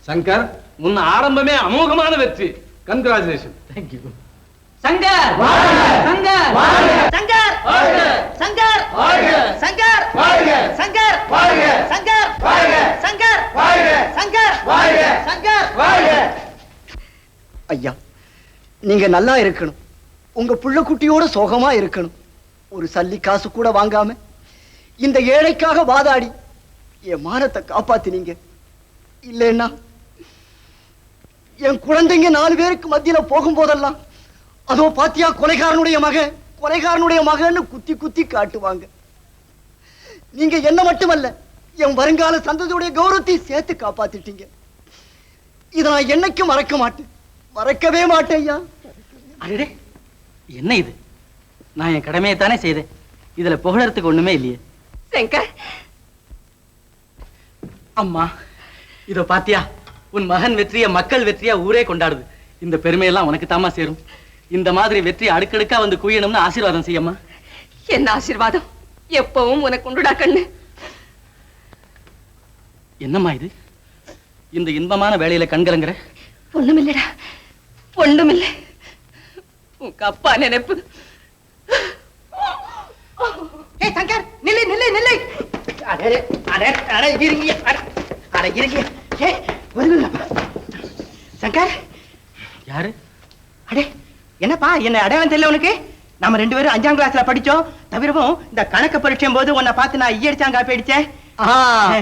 சங்கர், முன்ன ஆரம்பமே அமோகமான வெற்றி. Congratulation. Thank you. Shankar Shankar Shankar Shankar Shankar Shankar Shankar Shankar Shankar Shankar. ஐயா, நீங்க நல்லா இருக்கணும். உங்க புள்ள குட்டியோட சோகமா இருக்கணும். ஒரு சல்லி காசு கூட வாங்காம இந்த ஏழைக்காக வாதாடி என் மானத்தை காப்பாத்தினீங்க. இல்லைன்னா என் குழந்தைங்க 4 பேருக்கு மத்தியில போகும்போதெல்லாம் அதோ பாத்தியா கொலைகாரனுடைய மகன்னு குத்தி குத்தி காட்டுவாங்க. நீங்க என்ன மட்டுமல்ல, என் வருங்கால சந்ததியுடைய கௌரவத்தை சேர்த்து காப்பாத்திட்டீங்க. இதை நான் என்னைக்கும் மறக்க மாட்டேன், மறக்கவே மாட்டேன் ஐயா. அடடே, என்ன இது? நான் என் கடமையை தானே செய்தேன். இதுல புகழறதுக்கு ஒண்ணுமே இல்லையே. சங்கர், அம்மா, இதோ பாத்தியா, உன் மகன் வெற்றிய மக்கள் வெற்றியா ஊரே கொண்டாடுது. இந்த பெருமையெல்லாம் உனக்கு தாமா சேரும். இந்த மாதிரி வெற்றி அடுக்கடுக்கா வந்து குவியணும்னு ஆசீர்வாதம் செய்யம்மா. என்ன ஆசீர்வாதம்? எப்பவும் உனக்கு உண்டுடா கண்ணு. என்னம்மா இது? இந்த இன்பமான வேலையில கண்கலங்குற? ஒண்ணுமில்லடா, ஒண்ணுமில்ல. உங்க அப்பா நினைப்பு. ஏய் சங்கர், நில்லு நில்லு நில்லு. அடே அடே அடே இருங்க. அட இருங்க. ஏய் வருங்கப்பா. சங்கர் யாரு? அடே என்னப்பா, என்ன அடையாளம் தெரியல உனக்கு? நம்ம 2 பேரும் 5ஆம் கிளாஸ்ல படிச்சோம். தவிரவும் இந்த கணக்கு பரீட்சையும் போது உன்னை பார்த்து நான் ஈயடிச்சாங்க காப்பி அடிச்சேன்.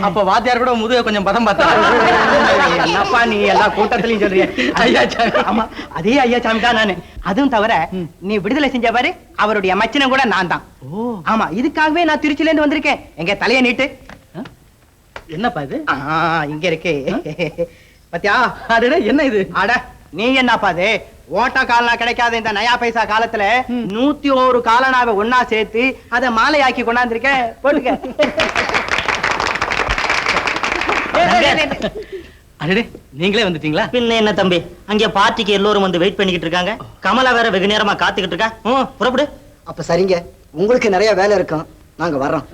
அப்ப வாத்தியார் கூட முதுக கொஞ்சம் பதம் பார்த்தா. என்னப்பா நீ எல்லா கூட்டத்திலையும் சொல்றிய? ஐயாச்சாமி. ஆமா, அதே ஐயாச்சாமி தான் நானு. அதுவும் தவிர நீ விடுதலை செஞ்ச பாரு, அவருடைய மச்சினம் கூட நான் தான். ஆமா, இதுக்காகவே நான் திருச்சில இருந்து வந்திருக்கேன். எங்க தலைய நீட்டு. என்னப்பா இது? இங்க இருக்கு பத்தியா? அடடே, என்ன இது? அட நீ என்னப்பா இது? ஓட்ட காலனா கிடைக்காத இந்த நயா பைசா காலத்துல 101 காலனாவை ஒன்னா சேர்த்து அதை மாலையாக்கி கொண்டாந்துருக்க. போட்டுக்க. அடடே, நீங்களே வந்துட்டீங்களா? பின்ன என்ன தம்பி, அங்க பார்ட்டிக்கு எல்லோரும் வந்து வெயிட் பண்ணிக்கிட்டு இருக்காங்க. கமலா வேற வெகு நேரமா காத்துக்கிட்டு இருக்கா. புறப்படு. அப்ப சரிங்க, உங்களுக்கு நிறைய வேலை இருக்கும், நாங்க வர்றோம்.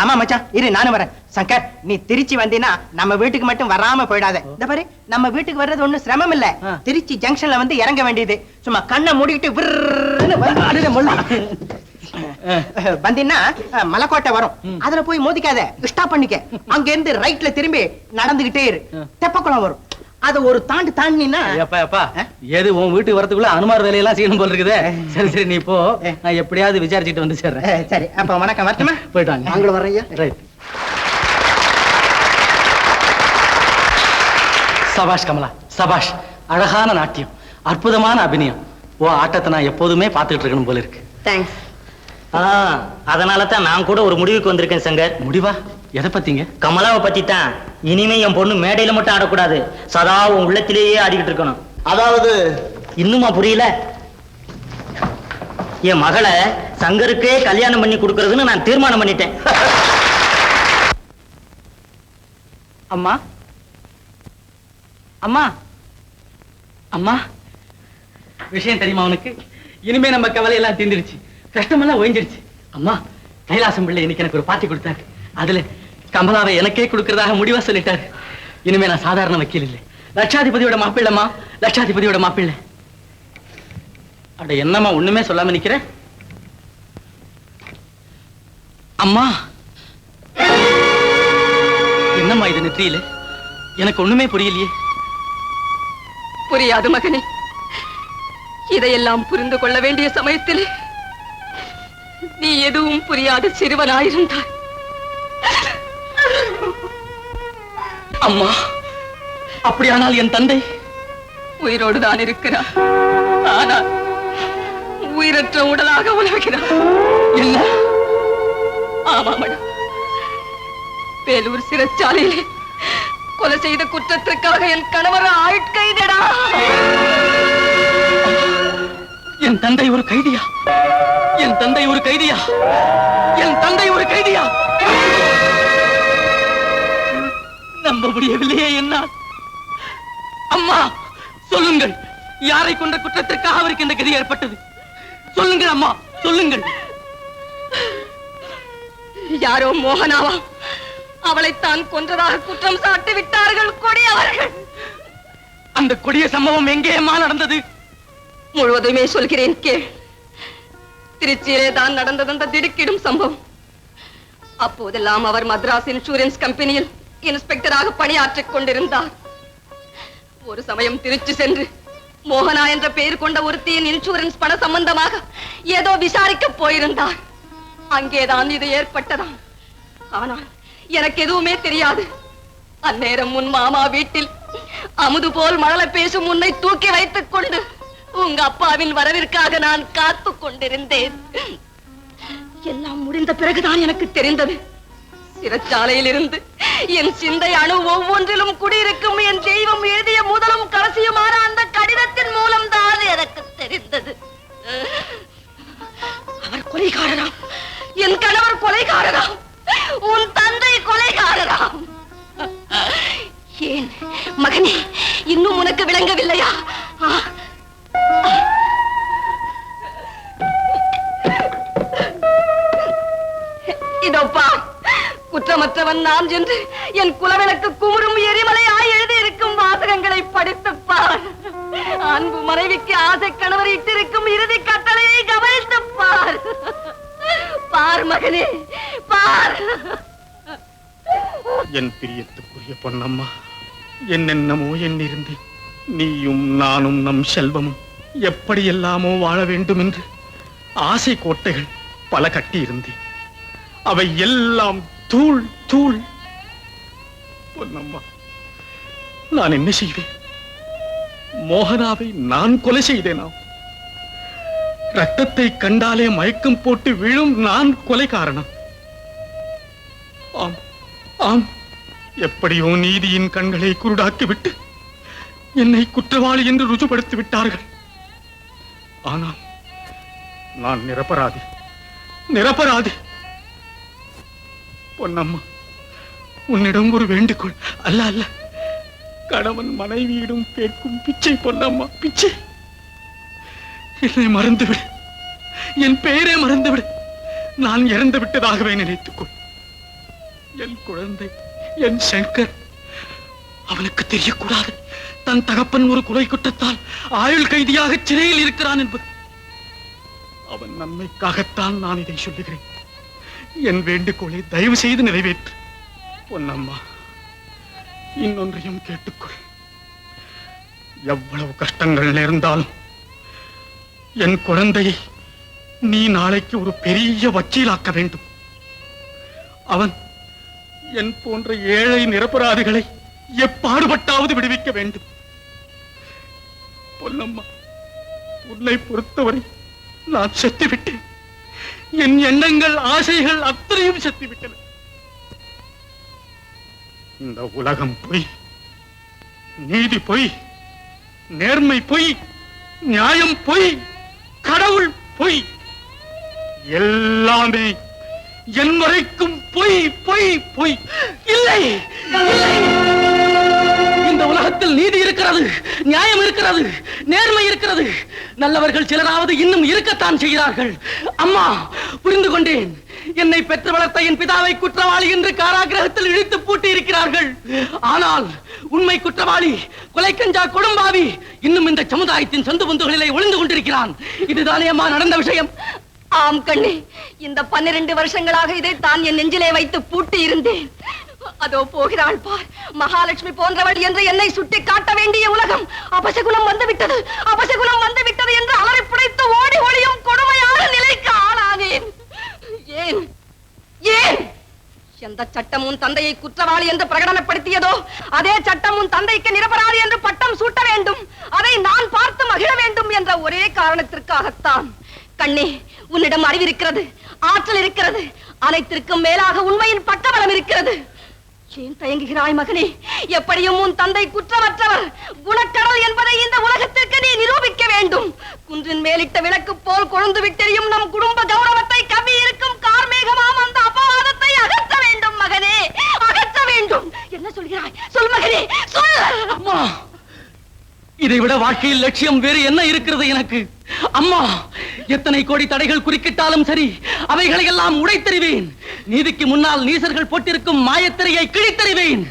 ஆமா மச்சான், இரு நானும் வரேன். சங்கர், நீ திருச்சி வந்தீனா நம்ம வீட்டுக்கு மட்டும் வராம போயிடாத. இந்த பாரு, நம்ம வீட்டுக்கு வர்றது ஒண்ணும் சிரமம் இல்ல. திருச்சி ஜங்ஷன்ல வந்து இறங்க வேண்டியது. சும்மா கண்ணை மூடிக்கிட்டு வந்தீங்கன்னா மலைக்கோட்டை வரும். அதுல போய் மோதிக்காத, ஸ்டாப் பண்ணிக்க. அங்க இருந்து ரைட்ல திரும்பி நடந்துகிட்டே இரு. தெப்பக்குளம் வரும், அது ஒரு தாண்டினா எது உன் வீட்டுக்கு வரதுக்குள்ள அனுமார் வேலையெல்லாம் செய்யணும் போல இருக்குது. சரி சரி, நீ போ, நான் எப்படியாவது விசாரிச்சுட்டு வந்து சேர்றேன். சரி, அப்ப வணக்கம். வரட்டுமா? போயிட்டு வாங்க. நாங்களும் வர்றேன். ரைட். சபாஷ் கமலா, சபாஷ். அழகான நாட்டியம், அற்புதமான அபிநயம். ஓ ஆட்டத்தை நான் எப்போதுமே பார்த்துட்டு இருக்கணும் போல இருக்கு. தேங்க்ஸ். அதனால தான் நான் கூட ஒரு முடிவுக்கு வந்திருக்கேன் சங்கர். முடிவா? எதை பத்திங்க? கமலாவை பத்தி தான். இனிமே என் பொண்ணு மேடையில மட்டும் ஆடக்கூடாது, சதா உன் உள்ளத்திலேயே ஆடிக்கிட்டு இருக்கணும். அதாவது இன்னுமா புரியல? என் மகளை சங்கருக்கே கல்யாணம் பண்ணி கொடுக்கறதுன்னு நான் தீர்மானம் பண்ணிட்டேன். அம்மா, அம்மா, அம்மா, விஷயம் தெரியுமா உனக்கு? இனிமே நம்ம கவலை எல்லாம் தீர்ந்துருச்சு, கஷ்டமெல்லாம் ஓய்ஞ்சிருச்சு. அம்மா, கைலாசம் பிள்ளை இன்னைக்கு எனக்கு ஒரு பார்ட்டி கொடுத்தாரு. அதுல கமலாவை எனக்கே கொடுக்கறதாக முடிவா சொல்லிட்டாரு. இனிமே நான் சாதாரண வக்கீல் இல்லை, லட்சாதிபதியோட மாப்பிள்ளமா, லட்சாதிபதியோட மாப்பிள்ளை. அட என்னம்மா ஒண்ணுமே சொல்லாம நிக்கிற? அம்மா, என்னம்மா இது நெற்றியில? எனக்கு ஒண்ணுமே புரியலையே. புரியாது மகனே. இதையெல்லாம் புரிந்து கொள்ள வேண்டிய சமயத்தில் நீ எதுவும் புரியாத சிறுவனாயிருந்தாய். அம்மா, அப்படியானால் என் தந்தை உயிரோடு தான் இருக்கிறார், ஆனால் உயிரற்ற உடலாக உலகிறார். என்ன? ஆமாமடா, வேலூர் சிறைச்சாலையிலே கொலை செய்த குற்றத்திற்காக என் கணவர் ஆட்கைதடா. என் தந்தை ஒரு கைதியா? என் தந்தை ஒரு கைதியா? என் தந்தை ஒரு கைதியா? நம்ப முடியவில்லையே என்னால். அம்மா, சொல்லுங்கள், யாரை கொண்ட குற்றத்திற்காக அவருக்கு இந்த கதி ஏற்பட்டது? சொல்லுங்கள் அம்மா, சொல்லுங்கள். யாரோ மோகனாவா, அவளைத்தான் கொன்றதாக குற்றம் சாட்டி விட்டார்கள் கொடியவர்கள். அந்த கொடிய சம்பவம் எங்கேயம்மா நடந்தது? முழுவதுமே சொல்கிறேன் கேள். திருச்சியிலே தான் நடந்தது அந்த திடுக்கிடும் சம்பவம். அப்போதெல்லாம் அவர் மദ്രാസ് இன்சூரன்ஸ் கம்பெனியில் இன்ஸ்பெக்டராக பணியாற்றிக் கொண்டிருந்தார். ஒரு சமயம் திருச்சி சென்று மோகனா என்ற பெயர் கொண்ட ஒருத்தியின் இன்சூரன்ஸ் பண சம்பந்தமாக ஏதோ விசாரிக்க போயிருந்தார். அங்கேதான் இது ஏற்பட்டதாம். ஆனால் எனக்கு எதுவுமே தெரியாது. அந்நேரம் உன் மாமா வீட்டில் அமுது போல் மழலை பேசும் உன்னை தூக்கி வைத்துக் கொண்டு உங்க அப்பாவின் வரவிற்காக நான் காத்து கொண்டிருந்தேன். எல்லாம் முடிந்த பிறகுதான் எனக்கு தெரிந்தது. சிறைச்சாலையில் இருந்து என் சிந்தை அணு ஒவ்வொன்றிலும் குடியிருக்கும் என் தெய்வம் எழுதிய முதலும் கடைசியுமான அந்த கடிதத்தின் மூலம் தான் எனக்கு தெரிந்தது. அவர் கொலைகாரராம். என் கணவர் கொலைகாரராம். உன் தந்தை கொலைகாரராம். ஏன் மகனே, இன்னும் உனக்கு விளங்கவில்லையா? இதோப்பா, குற்றமற்றவன் நான் என்று என் குலவிளக்கு குமுறும் எரிமலையாய் எழுதி இருக்கும் வாசகங்களை படித்துப்பார். அன்பு மனைவிக்கு ஆசை கணவர் இட்டிருக்கும் இறுதி கட்டளையை கவனித்துப்பார். பார் மகனே, பார். என் பிரியத்துக்குரிய பொன்னம்மா, என்னென்னமோ எண்ணிருந்தேன். நீயும் நானும் நம் செல்வமும் எப்படியெல்லாமோ வாழ வேண்டும் என்று ஆசை கோட்டைகள் பல கட்டியிருந்தேன். அவை எல்லாம் தூள் தூள். பொன்னம்மா, நான் என்ன செய்வேன்? மோகனாவை நான் கொலை செய்தேனா? ரத்தத்தை கண்டாலே மயக்கம் போட்டு விழும் நான் கொலை காரணம். ஆம் ஆம், எப்படியோ நீதியின் கண்களை குருடாக்கிவிட்டு என்னை குற்றவாளி என்று ருஜுப்படுத்தி விட்டார்கள். ஆனால் நான் நிரபராதி, நிரபராதி. பொன்னம்மா, உன்னிடம் ஒரு வேண்டுகோள். அல்ல அல்ல, கணவன் மனைவியிடம் கேட்கும் பிச்சை. பொன்னம்மா, பிச்சை. என்னை மறந்துவிடு, என் பெயரே மறந்துவிடு. நான் இறந்து விட்டதாகவே நினைத்துக்கொள். என் குழந்தை, என் சங்கர், அவனுக்கு தெரியக்கூடாது தன் தகப்பன் ஒரு கொலை குற்றத்தால் ஆயுள் கைதியாக சிறையில் இருக்கிறான் என்பது. அவன் நன்மைக்காகத்தான் நான் இதை சொல்லுகிறேன். என் வேண்டுகோளை தயவு செய்து நிறைவேற்று. பொன்னம்மா, இன்னொன்றையும் கேட்டுக்கொள். எவ்வளவு கஷ்டங்கள் நேர்ந்தாலும் என் குழந்தையை நீ நாளைக்கு ஒரு பெரிய வக்கீலாக்க வேண்டும். அவன் என் போன்ற ஏழை நிரபராதிகளை எப்பாடுபட்டாவது விடுவிக்க வேண்டும். பொன்னம்மா, உன்னை பொறுத்தவரை நான் செத்துவிட்டேன். என் எண்ணங்கள், ஆசைகள் அத்தனையும் செத்துவிட்டன. இந்த உலகம் பொய், நீதி பொய், நேர்மை பொய், நியாயம் பொய், கடவுள் பொய், எல்லாமே என் வரைக்கும் பொய் பொய் பொய். இல்லை, இல்லை. இந்த உலகத்தில் நீதி இருக்கிறது, நியாயம் இருக்கிறது, நேர்மை இருக்கிறது. நல்லவர்கள் சிலராவது இன்னும் இருக்கத்தான் செய்கிறார்கள். அம்மா, புரிந்து கொண்டேன். என்னை பெற்று வளர்த்த என் பிதாவை குற்றவாளி என்று காராகிரகத்தில் இழுத்து பூட்டி இருக்கிறார்கள். ஆனால் உண்மை குற்றவாளி, கொலைக்கஞ்சா கொடும்பாவி இன்னும் இந்த சமுதாயத்தின் சொந்த பந்துகளிலே ஒளிந்து கொண்டிருக்கிறான். இதுதானே அம்மா நடந்த விஷயம்? ஆம் கண்ணே, இந்த 12 வருஷங்களாக இதை தான் என் நெஞ்சிலே வைத்து பூட்டி இருந்தேன். அதோ போகிறாள் பார், மகாலட்சுமி போன்றவள் என்று என்னை சுட்டி காட்ட வேண்டிய உலகம் அபசகுணம் வந்துவிட்டது, அபசகுணம் வந்துவிட்டது என்று அலறி புடைத்து ஓடி ஒளியும் கொடுமையான நிலைக்கு ஆளானேன். ஏன் ஏன் எந்த சட்டம் உன் தந்தையை குற்றவாளி என்று பிரகடனப்படுத்தியதோ அதே சட்டம் உன் தந்தைக்கு நிரபராதி என்று பட்டம் சூட்ட வேண்டும், அதை நான் பார்த்து மகிழ வேண்டும் என்ற ஒரே காரணத்திற்காகத்தான். கண்ணே, உன்னிடம் அறிவிருக்கிறது, ஆற்றல் இருக்கிறது, அனைத்திற்கும் மேலாக உண்மையின் பக்கபலம் இருக்கிறது. ஏன் தயங்குகிறாய் மகனே? எப்படியும் உன் தந்தை குற்றமற்றவர், குணக்கடல் என்பதை இந்த உலகத்திற்கு நீ நிரூபிக்க வேண்டும். குன்றின் மேலிட்ட விளக்கு போல் கொழுந்து விட்டெறியும் நம் குடும்ப கௌரவத்தை கவி இருக்கும் கார்மேகமாம் அந்த அபவாதத்தை அகற்ற வேண்டும் மகனே, அகற்ற வேண்டும். என்ன சொல்கிறாய்? சொல் மகனே, சொல். அம்மா, இதை விட வாழ்க்கையில் லட்சியம் வேறு என்ன இருக்கிறது எனக்கு? அம்மா, எத்தனை கோடி தடைகள் குறுக்கிட்டாலும் சரி, அவைகளை எல்லாம் உடைத்தெறிவேன். நீதிக்கு முன்னால் நீசர்கள் போட்டிருக்கும் மாயத்திரையை கிழித்தறிவேன்.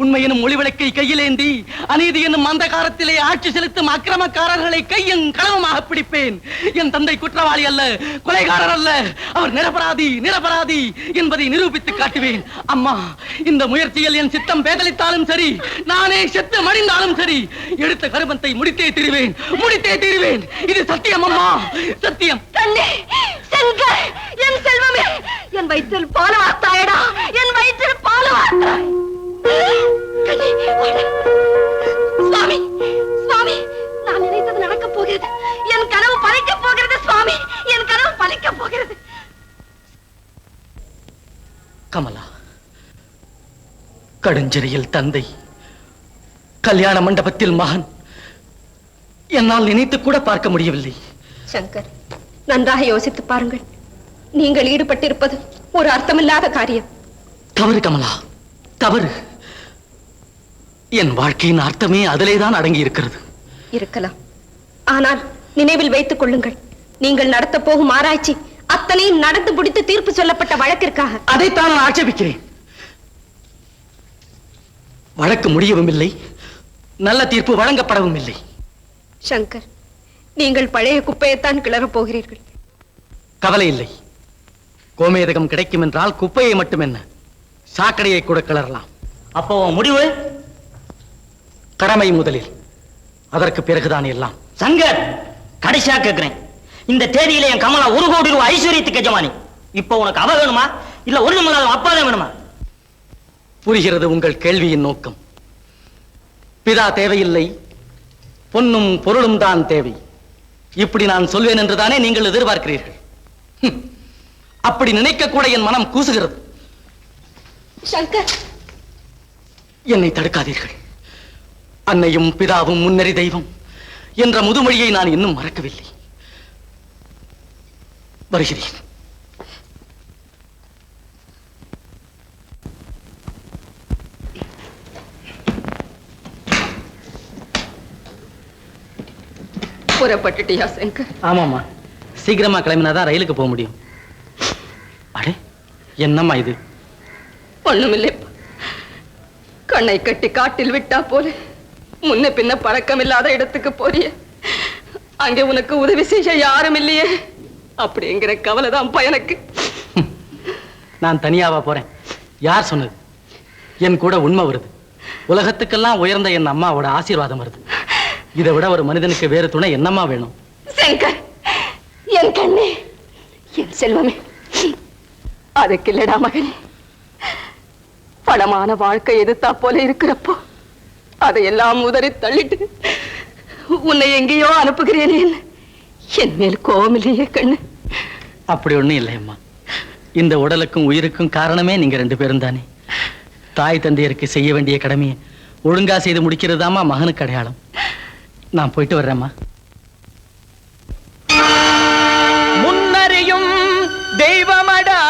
உண்மை எனும் ஒளிவிளக்கை கையிலேந்தி அநீதி என்னும் அந்தகாரத்திலே ஆட்சி செலுத்தும் அக்கிரமக்காரர்களை கையும் களவுமாக பிடிப்பேன். என் தந்தை குற்றவாளி அல்ல, கொலைகாரர் அல்ல, அவர் நிரபராதி நிரபராதி என்பதை நிரூபித்து காட்டுவேன். அம்மா, இந்த முயற்சியில் என் சித்தம் பேதலித்தாலும் சரி, நானே செத்து மடிந்தாலும் சரி, எடுத்த கருமத்தை முடித்தே தீருவேன், முடித்தே தீருவேன். இது சத்தியம் அம்மா, சத்தியம். கண்ணே, செங்கல், என் செல்வமே, என் வயிற்றில் பால வார்த்தாயடா, என் வயிற்றில் பால வார்த்தாய். கண்ணே, சுவாமி, சுவாமி, நான் நினைத்தது நடக்கப் போகிறது. என் கனவு பலிக்கப் போகிறது சுவாமி, என் கனவு பலிக்கப் போகிறது. கமலா, கடுஞ்சிறையில் தந்தை, கல்யாண மண்டபத்தில் மகன், என்னால் நினைத்து கூட பார்க்க முடியவில்லை. சங்கர், நன்றாக யோசித்து பாருங்கள். நீங்கள் ஈடுபட்டிருப்பது ஒரு அர்த்தமில்லாத காரியம். தவறு கமலா, தவறு. என் வாழ்க்கையின் அர்த்தமே அதிலேதான் அடங்கி இருக்கிறது. இருக்கலாம், ஆனால் நினைவில் வைத்துக் கொள்ளுங்கள், நீங்கள் நடத்த போகும் ஆராய்ச்சி அத்தனையும் நடந்து முடித்து தீர்ப்பு சொல்லப்பட்ட வழக்கிற்காக. அதைத்தான் நான் ஆட்சேபிக்கிறேன். வழக்கு முடியவும் இல்லை, நல்ல தீர்ப்பு வழங்கப்படவும் இல்லை. சங்கர், நீங்கள் பழைய குப்பையைத்தான் கிளறப் போகிறீர்கள். கவலை இல்லை. கோமேதகம் கிடைக்கும் என்றால் குப்பையை மட்டும் என்ன, சாக்கடையை கூட கிளறலாம். அப்போ முடிவு கடமை முதலில், அதற்கு பிறகுதான் எல்லாம். சங்கர், கடைசியா கேட்கிறேன், இந்த தேதியில என் கமலா 1 கோடி ரூபாய் ஐஸ்வர்யத்துக்கு எஜமானி. இப்போ உனக்கு அவ வேணுமா, இல்ல ஒரு நிமிடம் அப்பாதான் வேணுமா? புரிகிறது உங்கள் கேள்வியின் நோக்கம். பிதா தேவையில்லை, பொன்னும் பொருளும் தான் தேவை. இப்படி நான் சொல்வேன் என்றுதானே நீங்கள் எதிர்பார்க்கிறீர்கள். அப்படி நினைக்க கூட என் மனம் கூசுகிறது. சங்கர், என்னை தடுக்காதீர்கள். அன்னையும் பிதாவும் முன்னறி தெய்வம் என்ற முதுமொழியை நான் இன்னும் மறக்கவில்லை. வருகிறேன். புறப்பட்டுட்டியா சங்கர்? ஆமாமா, சீக்கிரமா கிளம்பினாதான் ரயிலுக்கு போக முடியும். அடே, என்னம்மா இது? ஒண்ணுமில்லை, கண்ணை கட்டி காட்டில் விட்டா போல முன்ன பின்ன பழக்கம் இல்லாத இடத்துக்கு போறிய, அங்கே உனக்கு உதவி செய்ய யாரும் இல்லையே அப்படிங்கிற கவலைதான் எனக்கு. நான் தனியாவா போறேன்? யார் சொன்னது? என் கூட உண்மை வருது. உலகத்துக்கெல்லாம் உயர்ந்த என் அம்மாவோட ஆசீர்வாதம் வருது. இதை விட ஒரு மனிதனுக்கு வேறு துணை என்னம்மா வேணும்? சங்கர், என் கண்ணே, என் செல்வமே, அதுக்கு இல்லடா மகனே. படமான வாழ்க்கை எதிர்த்தா போல இருக்கிறப்போ அதையெல்லாம் உதறி தள்ளிட்டு உன்னை எங்கேயோ அனுப்புகிறேனே, என் மேல் கோபம் இல்லையே கண்ணு? அப்படி ஒண்ணும் இல்லையம்மா. இந்த உடலுக்கும் உயிருக்கும் காரணமே நீங்க 2 பேரும் தானே. தாய் தந்தையருக்கு செய்ய வேண்டிய கடமையை ஒழுங்கா செய்து முடிக்கிறதாமா மகனுக்கு அடையாளம். நான் போயிட்டு வர்றேம்மா. முன்னறியும் தெய்வமடா